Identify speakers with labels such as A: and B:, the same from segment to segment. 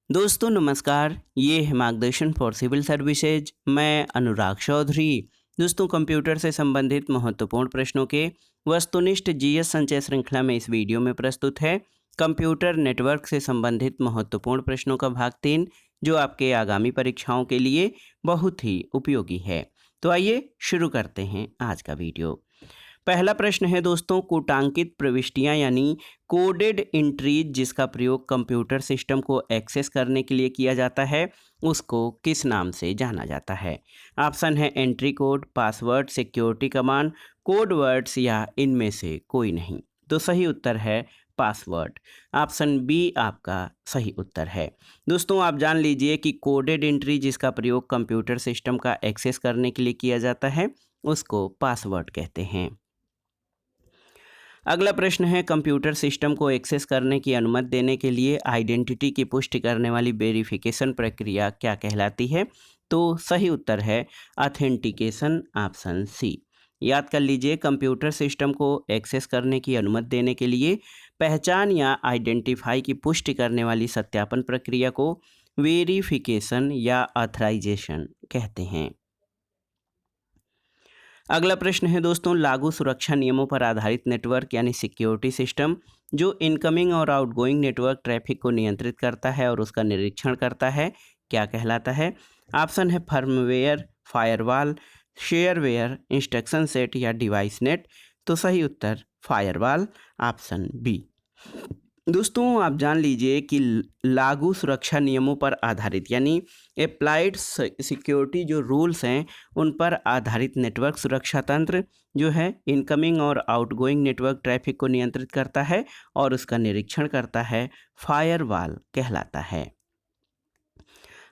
A: दोस्तों नमस्कार, ये है मार्गदर्शन फॉर सिविल सर्विसेज। मैं अनुराग चौधरी। दोस्तों कंप्यूटर से संबंधित महत्वपूर्ण प्रश्नों के वस्तुनिष्ठ जीएस संचय श्रृंखला में इस वीडियो में प्रस्तुत है कंप्यूटर नेटवर्क से संबंधित महत्वपूर्ण प्रश्नों का भाग 3, जो आपके आगामी परीक्षाओं के लिए बहुत ही उपयोगी है। तो आइए शुरू करते हैं आज का वीडियो। पहला प्रश्न है दोस्तों, कूटांकित प्रविष्टियां यानी कोडेड एंट्रीज जिसका प्रयोग कंप्यूटर सिस्टम को एक्सेस करने के लिए किया जाता है, उसको किस नाम से जाना जाता है? ऑप्शन है entry code, password, security command, code words या इनमें से कोई नहीं। तो सही उत्तर है पासवर्ड। ऑप्शन बी आपका सही उत्तर है। दोस्तों आप जान लीजिए कि कोडेड एंट्री जिसका प्रयोग कंप्यूटर सिस्टम का एक्सेस करने के लिए किया जाता है, उसको पासवर्ड कहते हैं। अगला प्रश्न है, कंप्यूटर सिस्टम को एक्सेस करने की अनुमति देने के लिए आइडेंटिटी की पुष्टि करने वाली वेरिफिकेशन प्रक्रिया क्या कहलाती है? तो सही उत्तर है ऑथेंटिकेशन, ऑप्शन सी। याद कर लीजिए, कंप्यूटर सिस्टम को एक्सेस करने की अनुमति देने के लिए पहचान या आइडेंटिफाई की पुष्टि करने वाली सत्यापन प्रक्रिया को वेरिफिकेशन या ऑथराइजेशन कहते हैं। अगला प्रश्न है दोस्तों, लागू सुरक्षा नियमों पर आधारित नेटवर्क यानी सिक्योरिटी सिस्टम जो इनकमिंग और आउटगोइंग नेटवर्क ट्रैफिक को नियंत्रित करता है और उसका निरीक्षण करता है, क्या कहलाता है? ऑप्शन है firmware, firewall, shareware, instruction set या डिवाइस नेट। तो सही उत्तर फायरवॉल, ऑप्शन बी। दोस्तों आप जान लीजिए कि लागू सुरक्षा नियमों पर आधारित यानी अप्लाइड सिक्योरिटी जो रूल्स हैं, उन पर आधारित नेटवर्क सुरक्षा तंत्र जो है इनकमिंग और आउटगोइंग नेटवर्क ट्रैफिक को नियंत्रित करता है और उसका निरीक्षण करता है, फायरवॉल कहलाता है।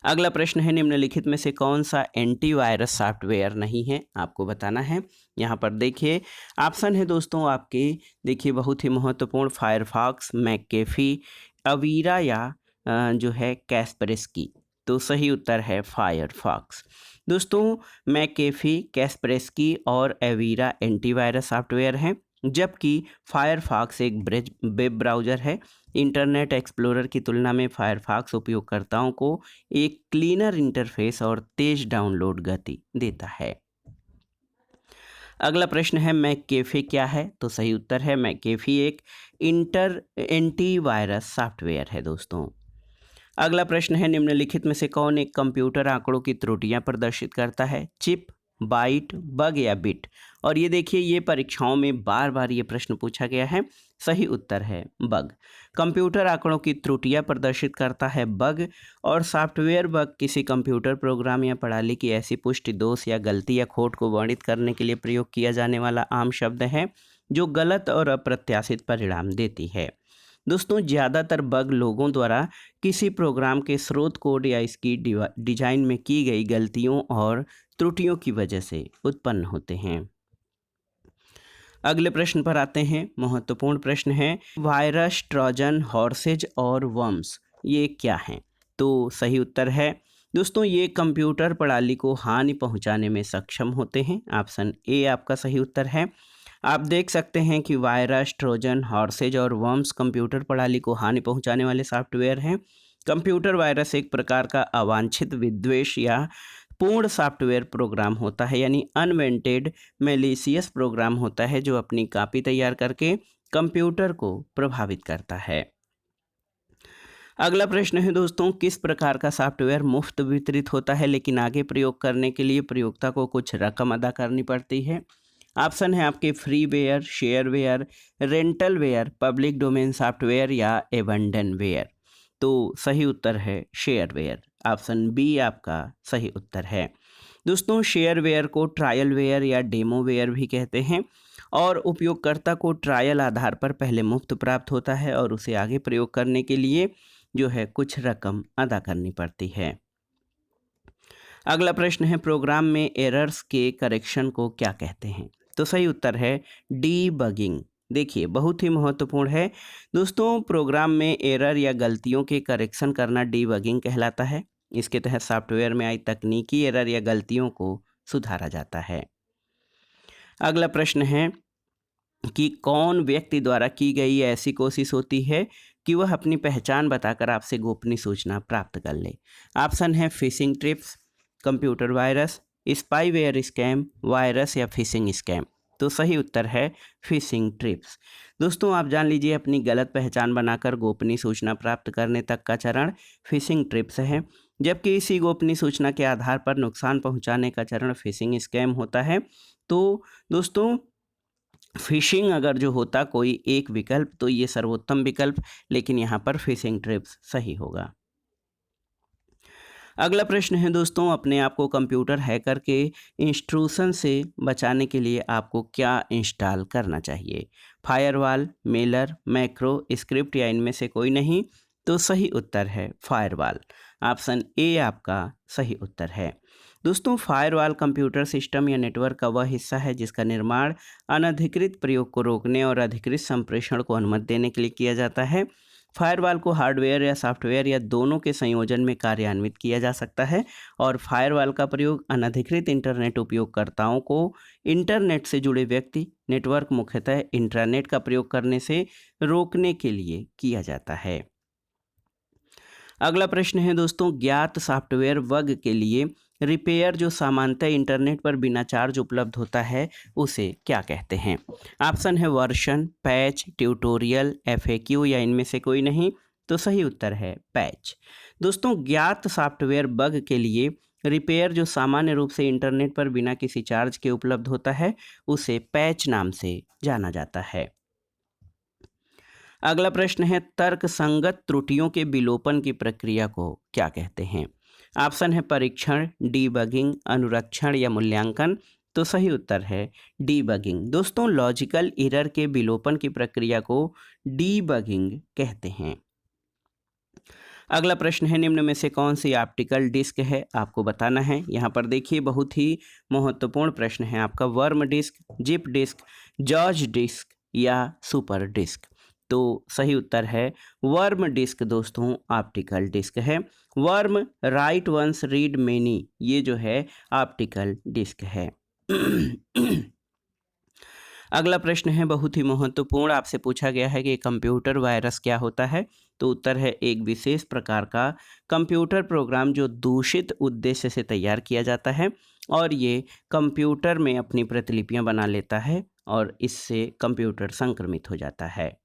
A: अगला प्रश्न है, निम्नलिखित में से कौन सा एंटीवायरस सॉफ्टवेयर नहीं है? आपको बताना है। यहाँ पर देखिए ऑप्शन है दोस्तों आपके, देखिए बहुत ही महत्वपूर्ण, फायरफॉक्स, मैकेफी, अवीरा या जो है कैस्परेस्की। तो सही उत्तर है फायरफॉक्स। दोस्तों मैकेफी, कैस्परेस्की और एवीरा एंटीवायरस सॉफ्टवेयर हैं, जबकि फायरफॉक्स एक वेब ब्राउज़र है। इंटरनेट एक्सप्लोरर की तुलना में फायरफॉक्स उपयोगकर्ताओं को एक क्लीनर इंटरफेस और तेज डाउनलोड गति देता है। अगला प्रश्न है, मैकेफी क्या है? तो सही उत्तर है मैकेफी एक एंटीवायरस सॉफ्टवेयर है दोस्तों। अगला प्रश्न है, निम्नलिखित में से कौन एक कंप्यूटर आंकड़ों की त्रुटियां प्रदर्शित करता है? चिप, बाइट, बग या बिट? और ये देखिए, ये परीक्षाओं में बार बार ये प्रश्न पूछा गया है। सही उत्तर है बग। कंप्यूटर आंकड़ों की त्रुटियां प्रदर्शित करता है बग, और सॉफ्टवेयर बग किसी कंप्यूटर प्रोग्राम या प्रणाली की ऐसी पुष्टि, दोष या गलती या खोट को वर्णित करने के लिए प्रयोग किया जाने वाला आम शब्द है जो गलत और अप्रत्याशित परिणाम देती है। दोस्तों ज़्यादातर बग लोगों द्वारा किसी प्रोग्राम के स्रोत कोड या इसकी डिजाइन में की गई गलतियों और त्रुटियों की वजह से उत्पन्न होते हैं। अगले प्रश्न पर आते हैं। महत्वपूर्ण प्रश्न है, वायरस, ट्रोजन, हॉर्सेज और वर्म्स ये क्या हैं? तो सही उत्तर है दोस्तों, ये कंप्यूटर प्रणाली को हानि पहुंचाने में सक्षम होते हैं। ऑप्शन ए आपका सही उत्तर है। आप देख सकते हैं कि वायरस, ट्रोजन, हॉर्सेज और वर्म्स कंप्यूटर प्रणाली को हानि पहुंचाने वाले सॉफ्टवेयर हैं। कंप्यूटर वायरस एक प्रकार का अवांछित विद्वेष या पूर्ण सॉफ्टवेयर प्रोग्राम होता है, यानी अनवेंटेड मेलिशियस प्रोग्राम होता है, जो अपनी कॉपी तैयार करके कंप्यूटर को प्रभावित करता है। अगला प्रश्न है दोस्तों, किस प्रकार का सॉफ्टवेयर मुफ्त वितरित होता है लेकिन आगे प्रयोग करने के लिए प्रयोक्ता को कुछ रकम अदा करनी पड़ती है? ऑप्शन है आपके freeware, shareware, rentalware, public domain software या एबंडनवेयर। तो सही उत्तर है शेयरवेयर। ऑप्शन बी आपका सही उत्तर है। दोस्तों शेयरवेयर को ट्रायलवेयर या डेमोवेयर भी कहते हैं, और उपयोगकर्ता को ट्रायल आधार पर पहले मुफ्त प्राप्त होता है और उसे आगे प्रयोग करने के लिए जो है कुछ रकम अदा करनी पड़ती है। अगला प्रश्न है, प्रोग्राम में एरर्स के करेक्शन को क्या कहते हैं? तो सही उत्तर है डीबगिंग। देखिए बहुत ही महत्वपूर्ण है दोस्तों, प्रोग्राम में एरर या गलतियों के करेक्शन करना डीबगिंग कहलाता है। इसके तहत सॉफ्टवेयर में आई तकनीकी एरर या गलतियों को सुधारा जाता है। अगला प्रश्न है कि कौन व्यक्ति द्वारा की गई ऐसी कोशिश होती है कि वह अपनी पहचान बताकर आपसे गोपनीय सूचना प्राप्त कर ले। ऑप्शन है fishing trips, computer virus, spyware scam, virus या फिशिंग स्कैम। तो सही उत्तर है फिशिंग ट्रिप्स। दोस्तों आप जान लीजिए, अपनी गलत पहचान बनाकर गोपनीय सूचना प्राप्त करने तक का चरण फिशिंग ट्रिप्स है, जबकि इसी गोपनीय सूचना के आधार पर नुकसान पहुंचाने का चरण फिशिंग स्कैम होता है। तो दोस्तों फिशिंग अगर जो होता कोई एक विकल्प तो ये सर्वोत्तम विकल्प, लेकिन यहाँ पर फिशिंग ट्रिप्स सही होगा। अगला प्रश्न है दोस्तों, अपने आप को कंप्यूटर हैकर के इंट्रूशन से बचाने के लिए आपको क्या इंस्टॉल करना चाहिए? फायरवॉल, मेलर, मैक्रो, स्क्रिप्ट या इनमें से कोई नहीं? तो सही उत्तर है फायरवॉल। ऑप्शन ए आपका सही उत्तर है। दोस्तों फायरवॉल कंप्यूटर सिस्टम या नेटवर्क का वह हिस्सा है जिसका निर्माण अनधिकृत प्रयोग को रोकने और अधिकृत संप्रेषण को अनुमति देने के लिए किया जाता है। फायरवॉल को हार्डवेयर या सॉफ्टवेयर या दोनों के संयोजन में कार्यान्वित किया जा सकता है और फायरवॉल का प्रयोग अनधिकृत इंटरनेट उपयोगकर्ताओं को इंटरनेट से जुड़े व्यक्ति नेटवर्क मुख्यतः इंटरनेट का प्रयोग करने से रोकने के लिए किया जाता है। अगला प्रश्न है दोस्तों, ज्ञात सॉफ्टवेयर बग के लिए रिपेयर जो सामान्यतः इंटरनेट पर बिना चार्ज उपलब्ध होता है उसे क्या कहते हैं? ऑप्शन है वर्जन, पैच, ट्यूटोरियल, एफएक्यू या इनमें से कोई नहीं? तो सही उत्तर है पैच। दोस्तों ज्ञात सॉफ्टवेयर बग के लिए रिपेयर जो सामान्य रूप से इंटरनेट पर बिना किसी चार्ज के उपलब्ध होता है उसे पैच नाम से जाना जाता है। अगला प्रश्न है, तर्क संगत त्रुटियों के विलोपन की प्रक्रिया को क्या कहते हैं? ऑप्शन है परीक्षण, डीबगिंग, अनुरक्षण या मूल्यांकन। तो सही उत्तर है डीबगिंग। दोस्तों लॉजिकल एरर के विलोपन की प्रक्रिया को डीबगिंग कहते हैं। अगला प्रश्न है, निम्न में से कौन सी ऑप्टिकल डिस्क है? आपको बताना है। यहाँ पर देखिए बहुत ही महत्वपूर्ण प्रश्न है आपका। WORM disk, zip disk, George disk या सुपर डिस्क? तो सही उत्तर है वर्म डिस्क दोस्तों ऑप्टिकल डिस्क है। WORM write once read many, ये जो है ऑप्टिकल डिस्क है। अगला प्रश्न है बहुत ही महत्वपूर्ण, आपसे पूछा गया है कि कंप्यूटर वायरस क्या होता है? तो उत्तर है एक विशेष प्रकार का कंप्यूटर प्रोग्राम जो दूषित उद्देश्य से तैयार किया जाता है और ये कंप्यूटर में अपनी प्रतिलिपियां बना लेता है और इससे कंप्यूटर संक्रमित हो जाता है।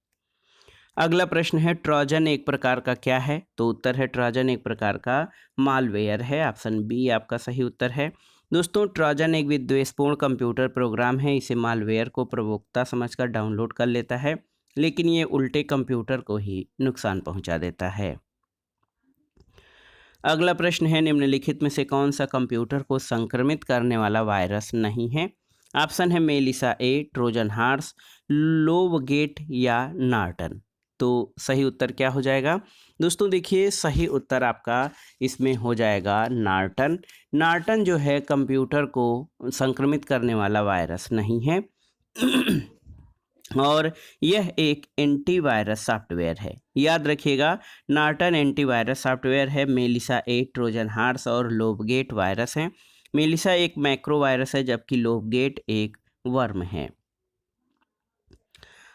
A: अगला प्रश्न है, ट्रोजन एक प्रकार का क्या है? तो उत्तर है ट्रोजन एक प्रकार का मालवेयर है। ऑप्शन बी आपका सही उत्तर है। दोस्तों ट्रोजन एक विद्वेषपूर्ण कंप्यूटर प्रोग्राम है। इसे मालवेयर को प्रवक्ता समझकर डाउनलोड कर लेता है, लेकिन ये उल्टे कंप्यूटर को ही नुकसान पहुंचा देता है। अगला प्रश्न है, निम्नलिखित में से कौन सा कंप्यूटर को संक्रमित करने वाला वायरस नहीं है? ऑप्शन है मेलिसा ए, ट्रोजन हॉर्स, लोवगेट या नॉर्टन। तो सही उत्तर क्या हो जाएगा? दोस्तों देखिए सही उत्तर आपका इसमें हो जाएगा नॉर्टन। नॉर्टन जो है कंप्यूटर को संक्रमित करने वाला वायरस नहीं है और यह एक एंटीवायरस सॉफ्टवेयर है। याद रखिएगा नॉर्टन एंटीवायरस सॉफ्टवेयर है। मेलिसा ए, ट्रोजन हॉर्स और लोवगेट वायरस है। मेलिसा एक मैक्रो वायरस है जबकि लोवगेट एक वर्म है।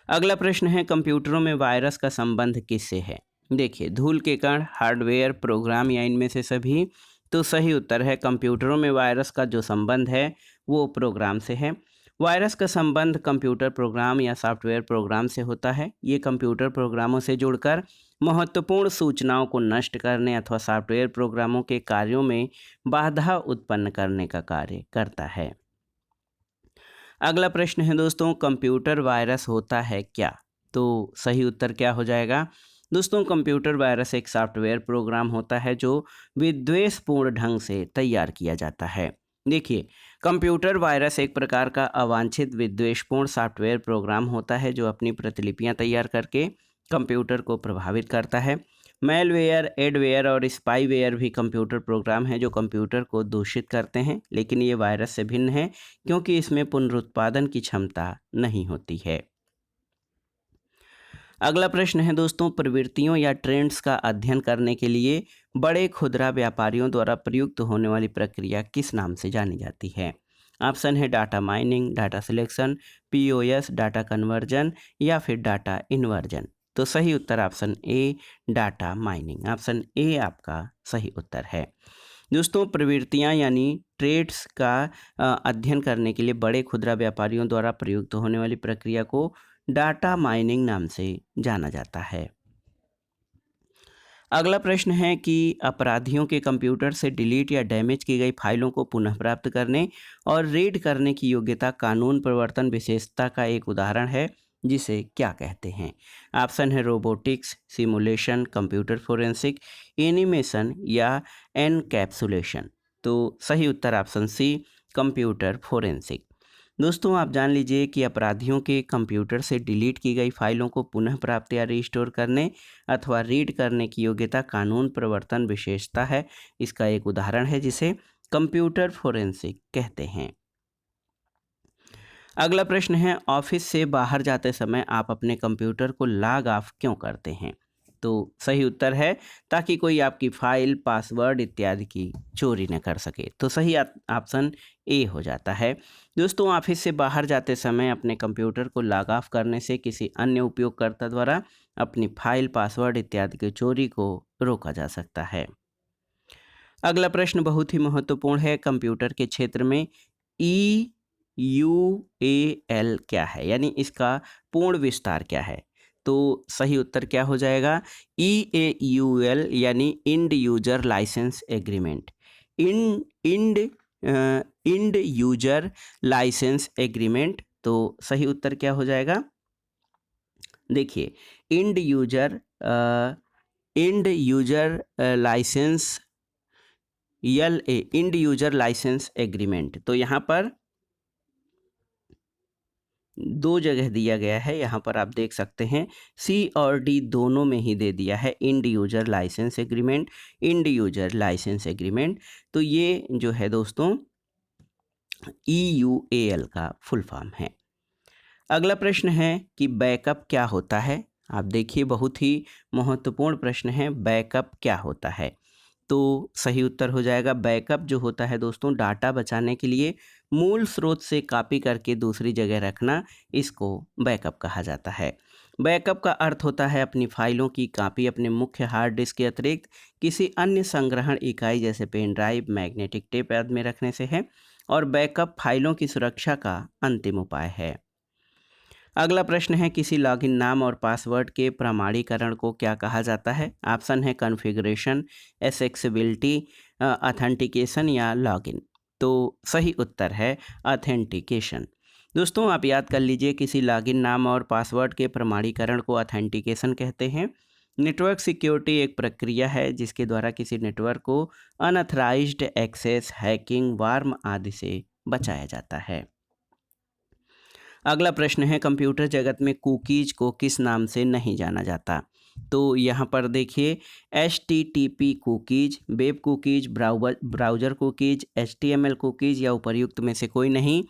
A: अगला प्रश्न है, कंप्यूटरों में वायरस का संबंध किससे है? देखिए धूल के कण, हार्डवेयर, प्रोग्राम या इनमें से सभी? तो सही उत्तर है कंप्यूटरों में वायरस का जो संबंध है वो प्रोग्राम से है। वायरस का संबंध कंप्यूटर प्रोग्राम या सॉफ्टवेयर प्रोग्राम से होता है। ये कंप्यूटर प्रोग्रामों से जुड़कर महत्वपूर्ण सूचनाओं को नष्ट करने अथवा सॉफ्टवेयर प्रोग्रामों के कार्यों में बाधा उत्पन्न करने का कार्य करता है। अगला प्रश्न है दोस्तों, कंप्यूटर वायरस होता है क्या? तो सही उत्तर क्या हो जाएगा? दोस्तों कंप्यूटर वायरस एक सॉफ्टवेयर प्रोग्राम होता है जो विद्वेषपूर्ण ढंग से तैयार किया जाता है। देखिए कंप्यूटर वायरस एक प्रकार का अवांछित विद्वेषपूर्ण सॉफ्टवेयर प्रोग्राम होता है जो अपनी प्रतिलिपियां तैयार करके कंप्यूटर को प्रभावित करता है। मेलवेयर, एडवेयर और स्पाईवेयर भी कंप्यूटर प्रोग्राम हैं जो कंप्यूटर को दूषित करते हैं, लेकिन ये वायरस से भिन्न है क्योंकि इसमें पुनरुत्पादन की क्षमता नहीं होती है। अगला प्रश्न है दोस्तों, प्रवृत्तियों या ट्रेंड्स का अध्ययन करने के लिए बड़े खुदरा व्यापारियों द्वारा प्रयुक्त होने वाली प्रक्रिया किस नाम से जानी जाती है? ऑप्शन है data mining, data selection, POS, data conversion या फिर डाटा इन्वर्जन। तो सही उत्तर option A data mining, option A आपका सही उत्तर है। दोस्तों प्रवृत्तियां यानी ट्रेड्स का अध्ययन करने के लिए बड़े खुदरा व्यापारियों द्वारा प्रयुक्त होने वाली प्रक्रिया को डाटा माइनिंग नाम से जाना जाता है। अगला प्रश्न है कि अपराधियों के कंप्यूटर से डिलीट या डैमेज की गई फाइलों को पुनः प्राप्त करने और रीड करने की योग्यता कानून प्रवर्तन विशेषता का एक उदाहरण है, जिसे क्या कहते हैं? ऑप्शन है robotics, simulation, computer forensic, animation या एनकैप्सुलेशन। तो सही उत्तर ऑप्शन सी कंप्यूटर फोरेंसिक। दोस्तों आप जान लीजिए कि अपराधियों के कंप्यूटर से डिलीट की गई फाइलों को पुनः प्राप्त या रिस्टोर करने अथवा रीड करने की योग्यता कानून प्रवर्तन विशेषता है। इसका एक उदाहरण है जिसे कंप्यूटर फोरेंसिक कहते हैं। अगला प्रश्न है ऑफिस से बाहर जाते समय आप अपने कंप्यूटर को लॉग ऑफ क्यों करते हैं? तो सही उत्तर है ताकि कोई आपकी फाइल, पासवर्ड इत्यादि की चोरी न कर सके। तो सही ऑप्शन ए हो जाता है। दोस्तों ऑफिस से बाहर जाते समय अपने कंप्यूटर को लॉग ऑफ करने से किसी अन्य उपयोगकर्ता द्वारा अपनी फाइल, पासवर्ड इत्यादि की चोरी को रोका जा सकता है। अगला प्रश्न बहुत ही महत्वपूर्ण है। कंप्यूटर के क्षेत्र में EUAL क्या है, यानी इसका पूर्ण विस्तार क्या है? तो सही उत्तर क्या हो जाएगा? EAUL यानी end user licence agreement. End user licence agreement. तो सही उत्तर क्या हो जाएगा? देखिए end user licence LA end user licence agreement. तो यहाँ पर दो जगह दिया गया है, यहाँ पर आप देख सकते हैं C और D दोनों में ही दे दिया है end user licence agreement, end user licence agreement. तो ये जो है दोस्तों EUAL का फुल फॉर्म है। अगला प्रश्न है कि बैकअप क्या होता है? आप देखिए बहुत ही महत्वपूर्ण प्रश्न है, बैकअप क्या होता है? तो सही उत्तर हो जाएगा बैकअप जो होता है दोस्तों डाटा बचाने के लिए मूल स्रोत से कॉपी करके दूसरी जगह रखना, इसको बैकअप कहा जाता है। बैकअप का अर्थ होता है अपनी फाइलों की कॉपी अपने मुख्य हार्ड डिस्क के अतिरिक्त किसी अन्य संग्रहण इकाई जैसे पेन ड्राइव, मैग्नेटिक टेप आदि में रखने से है, और बैकअप फाइलों की सुरक्षा का अंतिम उपाय है। अगला प्रश्न है किसी लॉगिन नाम और पासवर्ड के प्रमाणीकरण को क्या कहा जाता है? ऑप्शन है कॉन्फ़िगरेशन, एक्सेसिबिलिटी, ऑथेंटिकेशन या लॉगिन। तो सही उत्तर है ऑथेंटिकेशन। दोस्तों आप याद कर लीजिए किसी लॉगिन नाम और पासवर्ड के प्रमाणीकरण को ऑथेंटिकेशन कहते हैं। नेटवर्क सिक्योरिटी एक प्रक्रिया है जिसके द्वारा किसी नेटवर्क को अनऑथराइज्ड एक्सेस, हैकिंग, वार्म आदि से बचाया जाता है। अगला प्रश्न है कंप्यूटर जगत में कुकीज़ को किस नाम से नहीं जाना जाता? तो यहाँ पर देखिए HTTP cookies, web cookies, browser cookies, HTML cookies या उपर्युक्त में से कोई नहीं।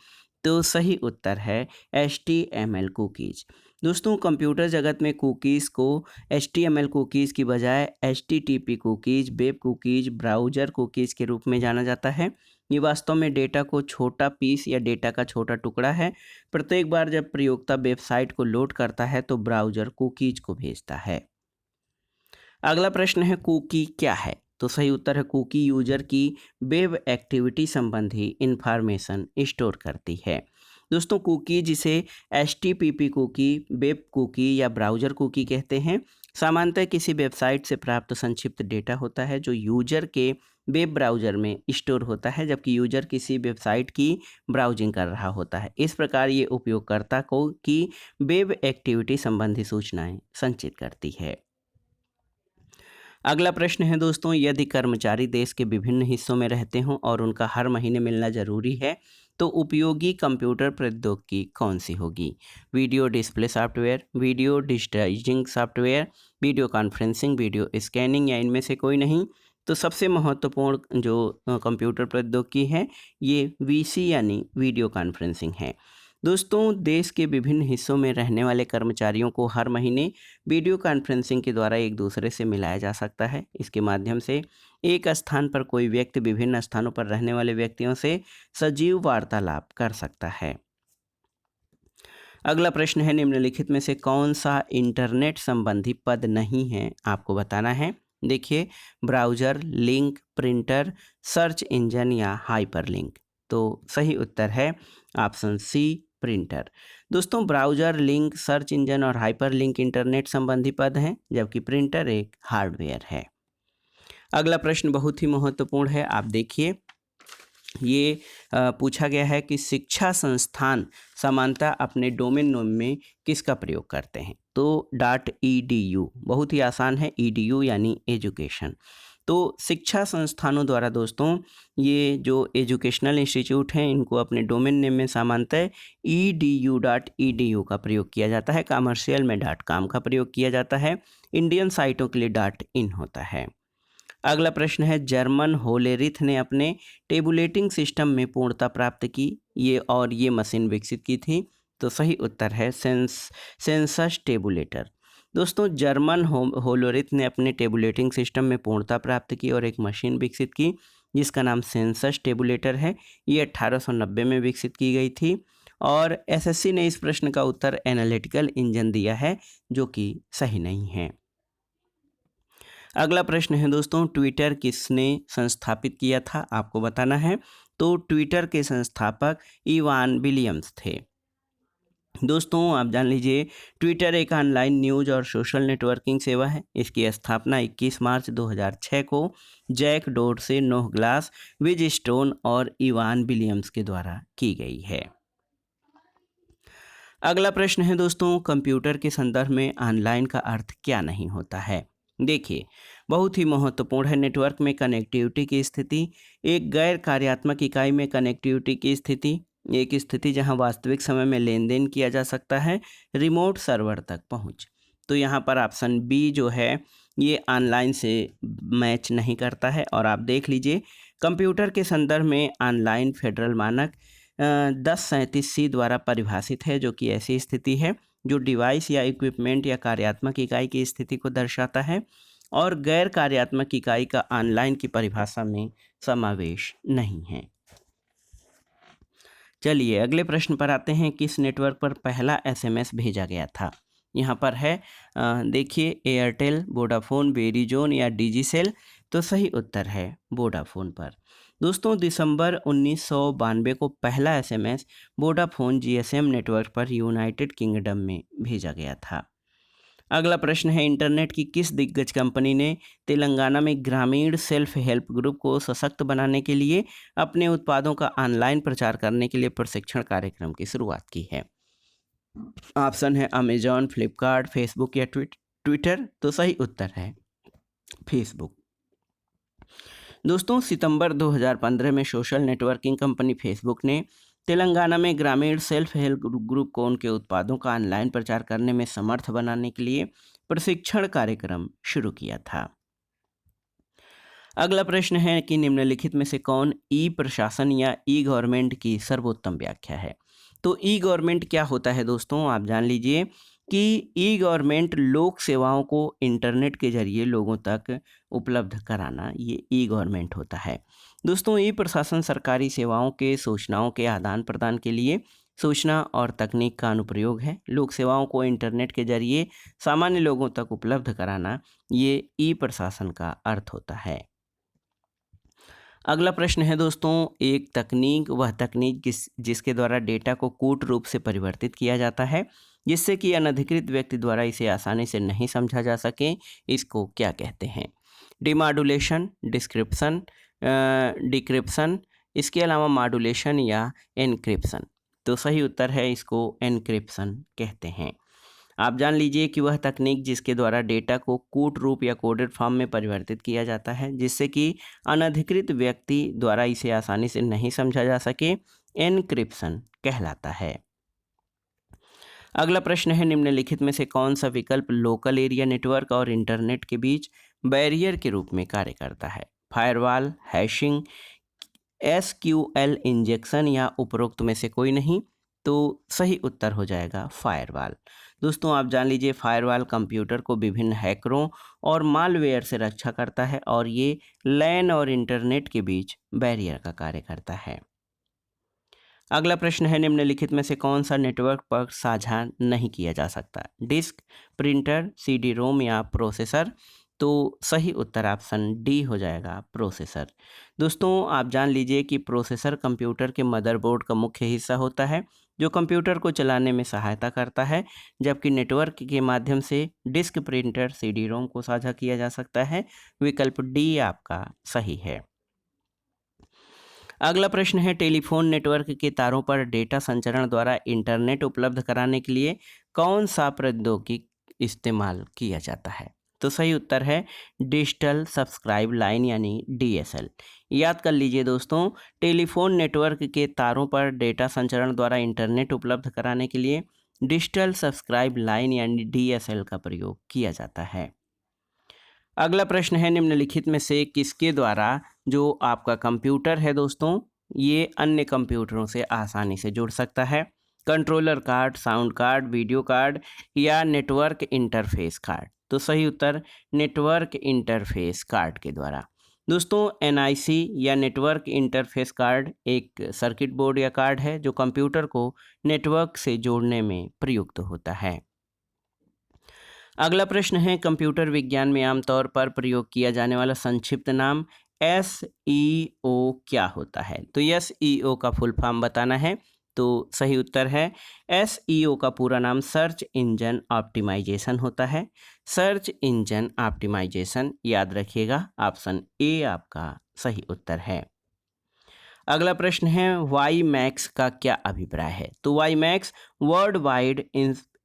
A: तो सही उत्तर है HTML कुकीज़। दोस्तों कंप्यूटर जगत में कुकीज़ को HTML कुकीज़ की बजाय HTTP cookies, web cookies, browser cookies के रूप में जाना जाता है। ये वास्तव में डेटा को छोटा पीस या डेटा का छोटा टुकड़ा है। प्रत्येक बार जब प्रयोक्ता वेबसाइट को लोड करता है तो ब्राउज़र कुकीज़ को भेजता है। अगला प्रश्न है कुकी क्या है? तो सही उत्तर है कुकी यूजर की वेब एक्टिविटी संबंधी इंफॉर्मेशन स्टोर करती है। दोस्तों कुकी जिसे HTTP कुकी, वेब कुकी या ब्राउज़र कुकी कहते हैं, सामान्यतः किसी वेबसाइट से प्राप्त संक्षिप्त डेटा होता है जो यूजर के वेब ब्राउज़र में स्टोर होता है जबकि यूजर किसी वेबसाइट की ब्राउजिंग कर रहा होता है। इस प्रकार ये उपयोगकर्ता को की वेब एक्टिविटी संबंधी सूचनाएं संचित करती है। अगला प्रश्न है दोस्तों यदि कर्मचारी देश के विभिन्न हिस्सों में रहते हों और उनका हर महीने मिलना जरूरी है तो उपयोगी कंप्यूटर प्रौद्योगिकी कौन सी होगी? Video display software, video digitising software, video conferencing, video scanning या इनमें से कोई नहीं। तो सबसे महत्वपूर्ण जो कंप्यूटर प्रौद्योगिकी है ये VC यानी वीडियो कॉन्फ्रेंसिंग है। दोस्तों देश के विभिन्न हिस्सों में रहने वाले कर्मचारियों को हर महीने वीडियो कॉन्फ्रेंसिंग के द्वारा एक दूसरे से मिलाया जा सकता है। इसके माध्यम से एक स्थान पर कोई व्यक्ति विभिन्न स्थानों पर रहने वाले व्यक्तियों से सजीव वार्तालाप कर सकता है। अगला प्रश्न है, निम्नलिखित में से कौन सा इंटरनेट संबंधी पद नहीं है, आपको बताना है। देखिए, browser, link, printer, search engine या हाइपरलिंक। तो सही उत्तर है ऑप्शन सी, प्रिंटर। दोस्तों, ब्राउज़र, लिंक, सर्च इंजन और हाइपरलिंक इंटरनेट संबंधी पद हैं, जबकि प्रिंटर एक हार्डवेयर है। अगला प्रश्न बहुत ही महत्वपूर्ण है, आप देखिए। ये पूछा गया है कि शिक्षा संस्थान सामान्यतः अपने डोमेन नेम में किसका प्रयोग करते हैं। तो .edu बहुत ही आसान है, edu यानी एजुकेशन। तो शिक्षा संस्थानों द्वारा दोस्तों ये जो एजुकेशनल इंस्टीट्यूट हैं इनको अपने डोमेन नेम में सामान्यतः edu.edu का प्रयोग किया जाता है। कमर्शियल में .com का प्रयोग किया जाता है। इंडियन साइटों के लिए .in होता है। अगला प्रश्न है, जर्मन होलेरिथ ने अपने टेबुलेटिंग सिस्टम में पूर्णता प्राप्त की, ये मशीन विकसित की थी। तो सही उत्तर है सेंसस टेबुलेटर। दोस्तों, जर्मन होलोरिथ ने अपने टेबुलेटिंग सिस्टम में पूर्णता प्राप्त की और एक मशीन विकसित की जिसका नाम सेंसस टेबुलेटर है। ये 1890 में विकसित की गई थी और एसएससी ने इस प्रश्न का उत्तर एनालिटिकल इंजन दिया है, जो कि सही नहीं है। अगला प्रश्न है दोस्तों, ट्विटर किसने संस्थापित किया था, आपको बताना है। तो ट्विटर के संस्थापक इवान विलियम्स थे। दोस्तों, आप जान लीजिए, ट्विटर एक ऑनलाइन न्यूज़ और सोशल नेटवर्किंग सेवा है। इसकी स्थापना 21 मार्च 2006 को Jack Dorsey, Noah Glass, Biz Stone और इवान विलियम्स के द्वारा की गई है। अगला प्रश्न है दोस्तों, कंप्यूटर के संदर्भ में ऑनलाइन का अर्थ क्या नहीं होता है। देखिए, बहुत ही महत्वपूर्ण है। नेटवर्क में कनेक्टिविटी की स्थिति, एक गैर कार्यात्मक इकाई में कनेक्टिविटी की स्थिति, एक स्थिति जहां वास्तविक समय में लेन देन किया जा सकता है, रिमोट सर्वर तक पहुंच। तो यहाँ पर ऑप्शन बी जो है ये ऑनलाइन से मैच नहीं करता है। और आप देख लीजिए, कंप्यूटर के संदर्भ में ऑनलाइन फेडरल मानक 1037C द्वारा परिभाषित है, जो कि ऐसी स्थिति है जो डिवाइस या इक्विपमेंट या कार्यात्मक इकाई की स्थिति को दर्शाता है और गैर कार्यात्मक इकाई का ऑनलाइन की परिभाषा में समावेश नहीं है। चलिए अगले प्रश्न पर आते हैं, किस नेटवर्क पर पहला एसएमएस भेजा गया था। यहाँ पर है देखिए, एयरटेल, वोडाफोन, वेरिजोन या डिजीसेल। तो सही उत्तर है वोडाफोन पर। दोस्तों, दिसंबर 1992 को पहला एसएमएस वोडाफोन जीएसएम नेटवर्क पर यूनाइटेड किंगडम में भेजा गया था। अगला प्रश्न है, इंटरनेट की किस दिग्गज कंपनी ने तेलंगाना में ग्रामीण सेल्फ हेल्प ग्रुप को सशक्त बनाने के लिए अपने उत्पादों का ऑनलाइन प्रचार करने के लिए प्रशिक्षण कार्यक्रम की शुरुआत की है। ऑप्शन है अमेजॉन, फ्लिपकार्ट, फेसबुक या ट्विटर। तो सही उत्तर है फेसबुक। दोस्तों, सितंबर 2015 में सोशल नेटवर्किंग कंपनी फेसबुक ने तेलंगाना में ग्रामीण सेल्फ हेल्प ग्रुप को उनके उत्पादों का ऑनलाइन प्रचार करने में समर्थ बनाने के लिए प्रशिक्षण कार्यक्रम शुरू किया था। अगला प्रश्न है कि निम्नलिखित में से कौन ई प्रशासन या ई गवर्नमेंट की सर्वोत्तम व्याख्या है। तो ई गवर्नमेंट क्या होता है दोस्तों, आप जान लीजिए कि ई गवर्नमेंट लोक सेवाओं को इंटरनेट के जरिए लोगों तक उपलब्ध कराना, ये ई गवर्नमेंट होता है। दोस्तों, ई प्रशासन सरकारी सेवाओं के सूचनाओं के आदान प्रदान के लिए सूचना और तकनीक का अनुप्रयोग है। लोक सेवाओं को इंटरनेट के जरिए सामान्य लोगों तक उपलब्ध कराना, ये ई प्रशासन का अर्थ होता है। अगला प्रश्न है दोस्तों, एक तकनीक, वह तकनीक जिसके द्वारा डेटा को कूट रूप से परिवर्तित किया जाता है जिससे कि अनधिकृत व्यक्ति द्वारा इसे आसानी से नहीं समझा जा सके, इसको क्या कहते हैं। डिमॉड्यूलेशन, डिस्क्रिप्शन, डिक्रिप्शन, इसके अलावा मॉड्यूलेशन या एन्क्रिप्शन। तो सही उत्तर है इसको एन्क्रिप्शन कहते हैं। आप जान लीजिए कि वह तकनीक जिसके द्वारा डेटा को कूट रूप या कोडेड फॉर्म में परिवर्तित किया जाता है जिससे कि अनधिकृत व्यक्ति द्वारा इसे आसानी से नहीं समझा जा सके, एन्क्रिप्शन कहलाता है। अगला प्रश्न है, निम्नलिखित में से कौन सा विकल्प लोकल एरिया नेटवर्क और इंटरनेट के बीच बैरियर के रूप में कार्य करता है। फायरवॉल, हैशिंग, एसक्यूएल इंजेक्शन या उपरोक्त में से कोई नहीं। तो सही उत्तर हो जाएगा फायरवॉल। दोस्तों, आप जान लीजिए, फायरवॉल कंप्यूटर को विभिन्न हैकरों और मालवेयर से रक्षा करता है और ये लैन और इंटरनेट के बीच बैरियर का कार्य करता है। अगला प्रश्न है, निम्नलिखित में से कौन सा नेटवर्क पर साझा नहीं किया जा सकता? डिस्क, प्रिंटर, सीडी रोम या प्रोसेसर? तो सही उत्तर ऑप्शन डी हो जाएगा, प्रोसेसर। दोस्तों आप जान लीजिए कि प्रोसेसर कंप्यूटर के मदरबोर्ड का मुख्य हिस्सा होता है जो कंप्यूटर को चलाने में सहायता करता है, जबकि नेटवर्क के माध्यम से डिस्क, प्रिंटर, सीडी रोम को साझा किया जा सकता है। विकल्प डी आपका सही है। अगला प्रश्न है, टेलीफोन नेटवर्क के तारों पर डेटा संचरण द्वारा इंटरनेट उपलब्ध कराने के लिए कौन सा प्रौद्योगिकी इस्तेमाल किया जाता है? तो सही उत्तर है डिजिटल सब्सक्राइब लाइन यानी डीएसएल। याद कर लीजिए दोस्तों, टेलीफोन नेटवर्क के तारों पर डेटा संचरण द्वारा इंटरनेट उपलब्ध कराने के लिए डिजिटल सब्सक्राइब लाइन यानी डीएसएल का प्रयोग किया जाता है। अगला प्रश्न है, निम्नलिखित में से किसके द्वारा जो आपका कंप्यूटर है दोस्तों, ये अन्य कंप्यूटरों से आसानी से जुड़ सकता है? Controller card, sound card, video card या नेटवर्क इंटरफेस कार्ड? तो सही उत्तर नेटवर्क इंटरफेस कार्ड के द्वारा। दोस्तों एनआईसी या नेटवर्क इंटरफेस कार्ड एक सर्किट बोर्ड या कार्ड है जो कंप्यूटर को नेटवर्क से जोड़ने में प्रयुक्त होता है। अगला प्रश्न है, कंप्यूटर विज्ञान में आमतौर पर प्रयोग किया जाने वाला संक्षिप्त नाम एसईओ क्या होता है? तो एसईओ का फुल फॉर्म बताना है। तो सही उत्तर है एसईओ का पूरा नाम सर्च इंजन ऑप्टिमाइजेशन होता है। सर्च इंजन ऑप्टिमाइजेशन याद रखिएगा, ऑप्शन ए आपका सही उत्तर है। अगला प्रश्न है, वाई मैक्स का क्या अभिप्राय है? तो WiMAX world wide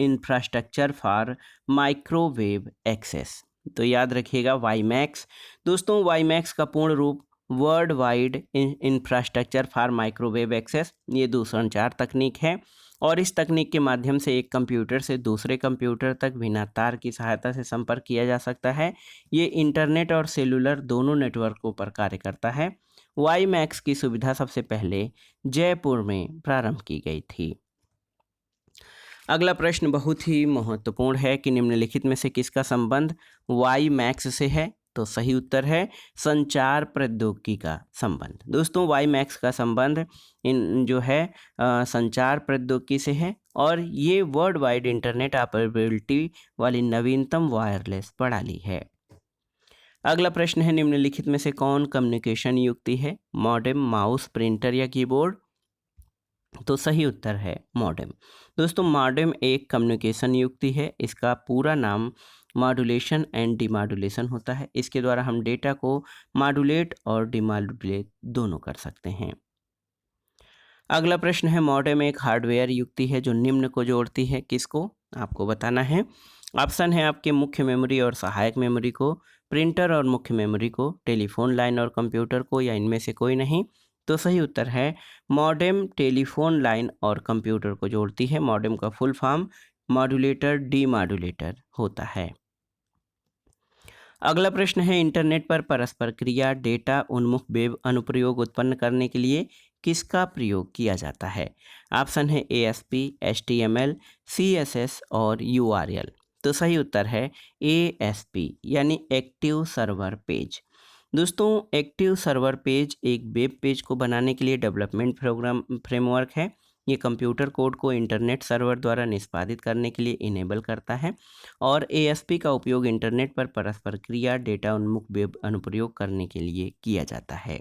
A: infrastructure for microwave access. तो याद रखिएगा वाई मैक्स। दोस्तों वाई मैक्स का पूर्ण रूप world wide infrastructure for microwave access, ये दूरसंचार तकनीक है और इस तकनीक के माध्यम से एक कंप्यूटर से दूसरे कंप्यूटर तक बिना तार की सहायता से संपर्क किया जा सकता है। ये इंटरनेट और सेलुलर दोनों नेटवर्कों पर कार्य करता है। वाई मैक्स की सुविधा सबसे पहले जयपुर में प्रारंभ की गई थी। अगला प्रश्न बहुत ही महत्वपूर्ण है कि निम्नलिखित में से किसका संबंध वाई मैक्स से है? तो सही उत्तर है संचार प्रौद्योगिकी का संबंध। दोस्तों वाई मैक्स का संबंध इन जो है संचार प्रौद्योगिकी से है और ये वर्ल्ड वाइड इंटरनेट ऑपरेबिलिटी वाली नवीनतम वायरलेस प्रणाली है। अगला प्रश्न है, निम्नलिखित में से कौन कम्युनिकेशन युक्ति है? मॉडेम, माउस, प्रिंटर या कीबोर्ड? तो सही उत्तर है मॉडेम। दोस्तों मॉडेम एक कम्युनिकेशन युक्ति है। इसका पूरा नाम मॉड्यूलेशन एंड डिमॉड्यूलेशन होता है। इसके द्वारा हम डेटा को मॉड्यूलेट और डिमॉड्यूलेट दोनों कर सकते हैं। अगला प्रश्न है, मॉडेम एक हार्डवेयर युक्ति है जो निम्न को जोड़ती है। किसको? आपको बताना है। ऑप्शन है आपके मुख्य मेमोरी और सहायक मेमोरी को, प्रिंटर और मुख्य मेमोरी को, टेलीफोन लाइन और कंप्यूटर को, या इनमें से कोई नहीं। तो सही उत्तर है मॉडेम टेलीफोन लाइन और कंप्यूटर को जोड़ती है। मॉडेम का फुल फॉर्म मॉड्यूलेटर डीमॉड्यूलेटर होता है। अगला प्रश्न है, इंटरनेट पर परस्पर क्रिया डेटा उन्मुख वेब अनुप्रयोग उत्पन्न करने के लिए किसका प्रयोग किया जाता है? ऑप्शन है ASP, HTML, CSS और URL। तो सही उत्तर है ASP यानी एक्टिव सर्वर पेज। दोस्तों एक्टिव सर्वर पेज एक वेब पेज को बनाने के लिए डेवलपमेंट प्रोग्राम फ्रेमवर्क है। ये कंप्यूटर कोड को इंटरनेट सर्वर द्वारा निष्पादित करने के लिए इनेबल करता है और ASP का उपयोग इंटरनेट पर परस्पर क्रिया डेटा उन्मुख वेब अनुप्रयोग करने के लिए किया जाता है।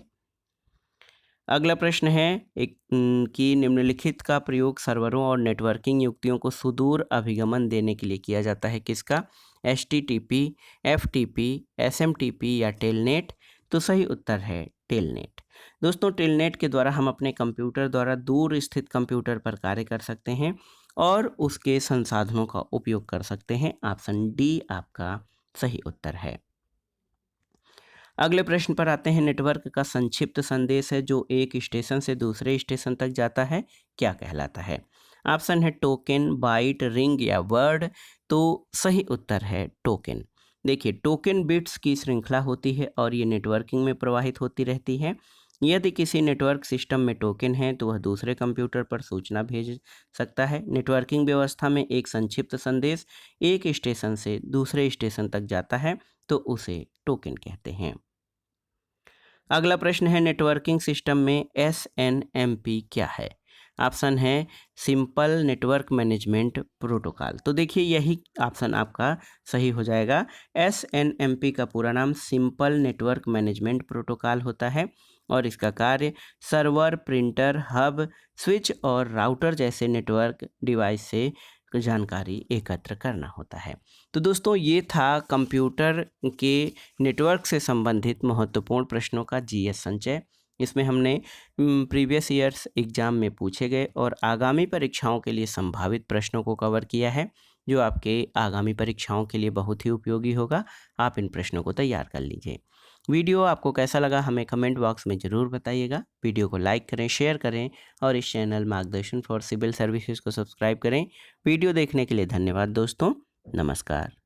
A: अगला प्रश्न है कि निम्नलिखित का प्रयोग सर्वरों और नेटवर्किंग युक्तियों को सुदूर अभिगमन देने के लिए किया जाता है। किसका? HTTP, FTP, SMTP या टेलनेट? तो सही उत्तर है टेलनेट। दोस्तों टेलनेट के द्वारा हम अपने कंप्यूटर द्वारा दूर स्थित कंप्यूटर पर कार्य कर सकते हैं और उसके संसाधनों का उपयोग कर सकते हैं। ऑप्शन डी आपका सही उत्तर है। अगले प्रश्न पर आते हैं, नेटवर्क का संक्षिप्त संदेश है जो एक स्टेशन से दूसरे स्टेशन तक जाता है, क्या कहलाता है? ऑप्शन है टोकन, बाइट, रिंग या वर्ड। तो सही उत्तर है टोकन। देखिए टोकन बिट्स की श्रृंखला होती है और ये नेटवर्किंग में प्रवाहित होती रहती है। यदि किसी नेटवर्क सिस्टम में टोकन है तो वह दूसरे कंप्यूटर पर सूचना भेज सकता है। नेटवर्किंग व्यवस्था में एक संक्षिप्त संदेश एक स्टेशन से दूसरे स्टेशन तक जाता है तो उसे टोकन कहते हैं। अगला प्रश्न है, नेटवर्किंग सिस्टम में SNMP क्या है? ऑप्शन है सिंपल नेटवर्क मैनेजमेंट प्रोटोकॉल। तो देखिए यही ऑप्शन आपका सही हो जाएगा। SNMP का पूरा नाम सिंपल नेटवर्क मैनेजमेंट प्रोटोकॉल होता है और इसका कार्य सर्वर, प्रिंटर, हब, स्विच और राउटर जैसे नेटवर्क डिवाइस से जानकारी एकत्र करना होता है। तो दोस्तों ये था कंप्यूटर के नेटवर्क से संबंधित महत्वपूर्ण प्रश्नों का जीएस संचय। इसमें हमने प्रीवियस ईयर्स एग्जाम में पूछे गए और आगामी परीक्षाओं के लिए संभावित प्रश्नों को कवर किया है, जो आपके आगामी परीक्षाओं के लिए बहुत ही उपयोगी होगा। आप इन प्रश्नों को तैयार कर लीजिए। वीडियो आपको कैसा लगा हमें कमेंट बॉक्स में ज़रूर बताइएगा। वीडियो को लाइक करें, शेयर करें और इस चैनल मार्गदर्शन फॉर सिविल सर्विसेज को सब्सक्राइब करें। वीडियो देखने के लिए धन्यवाद दोस्तों। नमस्कार।